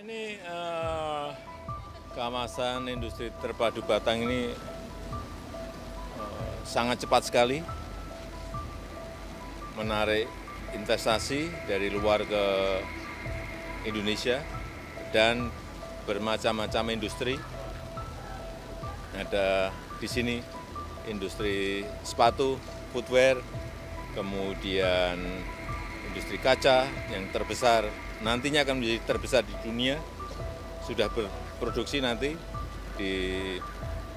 ini kawasan industri terpadu Batang ini sangat cepat sekali menarik investasi dari luar ke Indonesia dan bermacam-macam industri. Ada di sini industri sepatu, footwear, kemudian industri kaca yang terbesar, nantinya akan menjadi terbesar di dunia, sudah berproduksi nanti di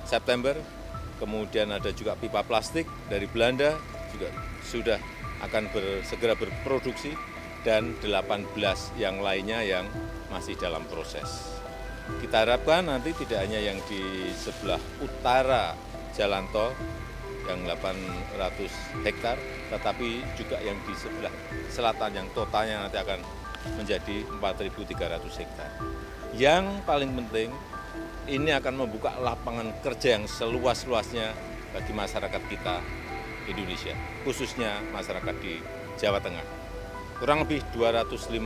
September. Kemudian ada juga pipa plastik dari Belanda, juga sudah akan segera berproduksi, dan 18 yang lainnya yang masih dalam proses. Kita harapkan nanti tidak hanya yang di sebelah utara jalan tol yang 800 hektar, tetapi juga yang di sebelah selatan yang totalnya nanti akan menjadi 4.300 hektar. Yang paling penting, ini akan membuka lapangan kerja yang seluas-luasnya bagi masyarakat kita Indonesia, khususnya masyarakat di Jawa Tengah. Kurang lebih 250.000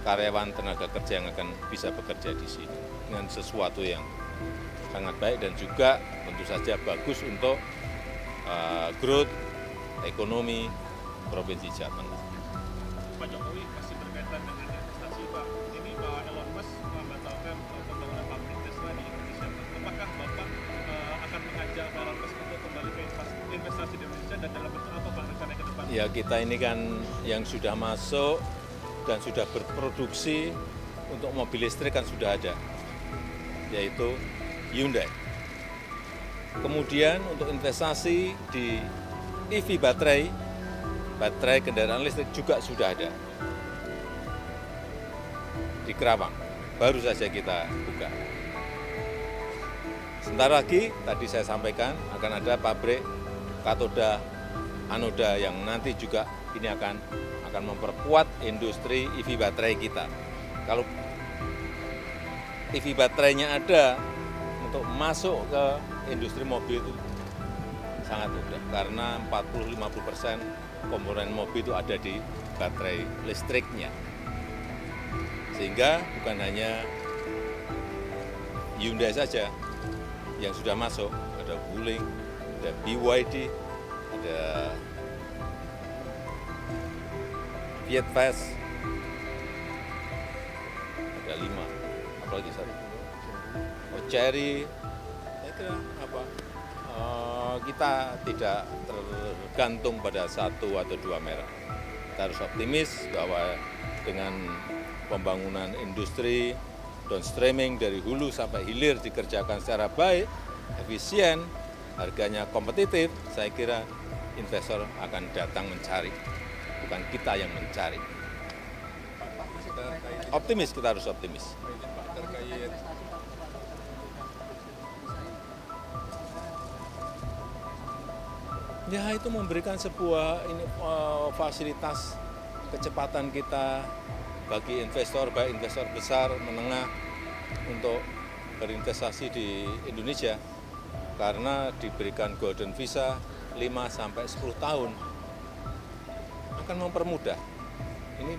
karyawan tenaga kerja yang akan bisa bekerja di sini dengan sesuatu yang sangat baik dan juga tentu saja bagus untuk growth ekonomi Provinsi Jawa Tengah. Pak Jokowi masih berkaitan dengan investasi, Pak. Ini Pak Elon Musk membatalkan pembangunan pabrik Tesla di Indonesia. Apakah Bapak akan mengajak Pak Elon Musk untuk kembali ke investasi di Indonesia dan dalam bentuk apa Pak rencananya ke depan? Ya, kita ini kan yang sudah masuk dan sudah berproduksi untuk mobil listrik kan sudah ada, yaitu Hyundai. Kemudian untuk investasi di EV baterai kendaraan listrik juga sudah ada di Kerawang, baru saja kita buka. Sebentar lagi, tadi saya sampaikan, akan ada pabrik katoda anoda yang nanti juga ini akan memperkuat industri EV baterai kita. Kalau EV baterainya ada untuk masuk ke industri mobil itu sangat mudah, karena 40-50% komponen mobil itu ada di baterai listriknya. Sehingga bukan hanya Hyundai saja yang sudah masuk, ada Wuling, ada BYD, ada Fiat Fast, ada 5, apalagi satu, Chery. Saya kira kita tidak tergantung pada satu atau dua merek. Kita harus optimis bahwa dengan pembangunan industri downstreaming dari hulu sampai hilir dikerjakan secara baik, efisien, harganya kompetitif, saya kira investor akan datang mencari, bukan kita yang mencari. Optimis, kita harus optimis. Ya, itu memberikan sebuah fasilitas kecepatan kita bagi investor, baik investor besar, menengah, untuk berinvestasi di Indonesia, karena diberikan golden visa 5-10 tahun, akan mempermudah. Ini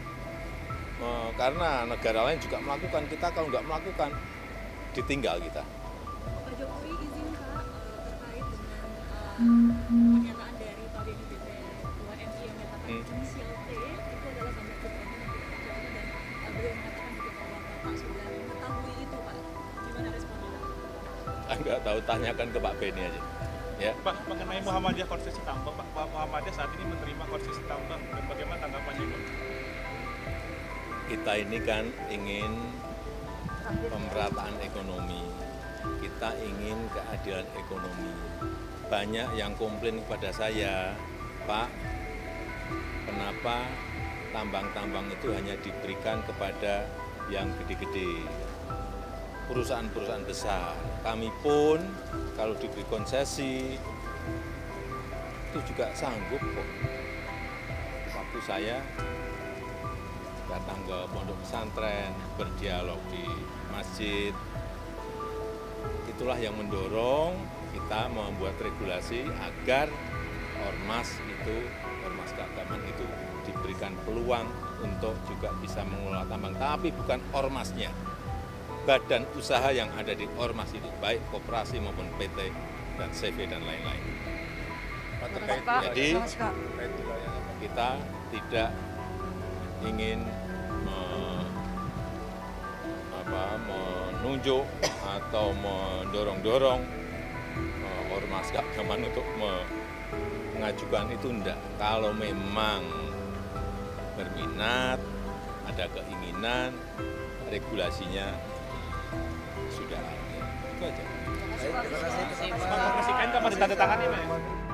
karena negara lain juga melakukan, kita kalau nggak melakukan, ditinggal kita. Pak Jokowi izin Pak terkait dengan pernyataan dari Pak Benny Ketua MI yang menyatakan inisial T itu adalah tanda kutip dan beliau mengatakan juga bahwa Bapak sudah mengetahui itu Pak. Gimana responnya Pak? Nggak tahu, tanyakan ke Pak Benny aja. Ya. Pak, mengenai Muhammadiyah konsesi tambang, Pak Muhammadiyah saat ini menerima konsesi tambang, dan bagaimana tanggapannya Pak? Kita ini kan ingin pemerataan ekonomi, kita ingin keadilan ekonomi. Banyak yang komplain kepada saya, Pak, kenapa tambang-tambang itu hanya diberikan kepada yang gede-gede, perusahaan-perusahaan besar. Kami pun kalau diberi konsesi itu juga sanggup kok. Waktu saya datang ke pondok pesantren, berdialog di masjid, itulah yang mendorong kita membuat regulasi agar ormas keagamaan itu diberikan peluang untuk juga bisa mengelola tambang, tapi bukan ormasnya. Badan usaha yang ada di ormas itu, baik koperasi maupun PT dan CV dan lain-lain. Jadi kita tidak ingin menunjuk atau mendorong-dorong ormas keagamaan untuk mengajukan itu enggak. Kalau memang berminat, ada keinginan, regulasinya sudah ada. Itu aja. Terima kasih. Kapan ditandatangani, Pak?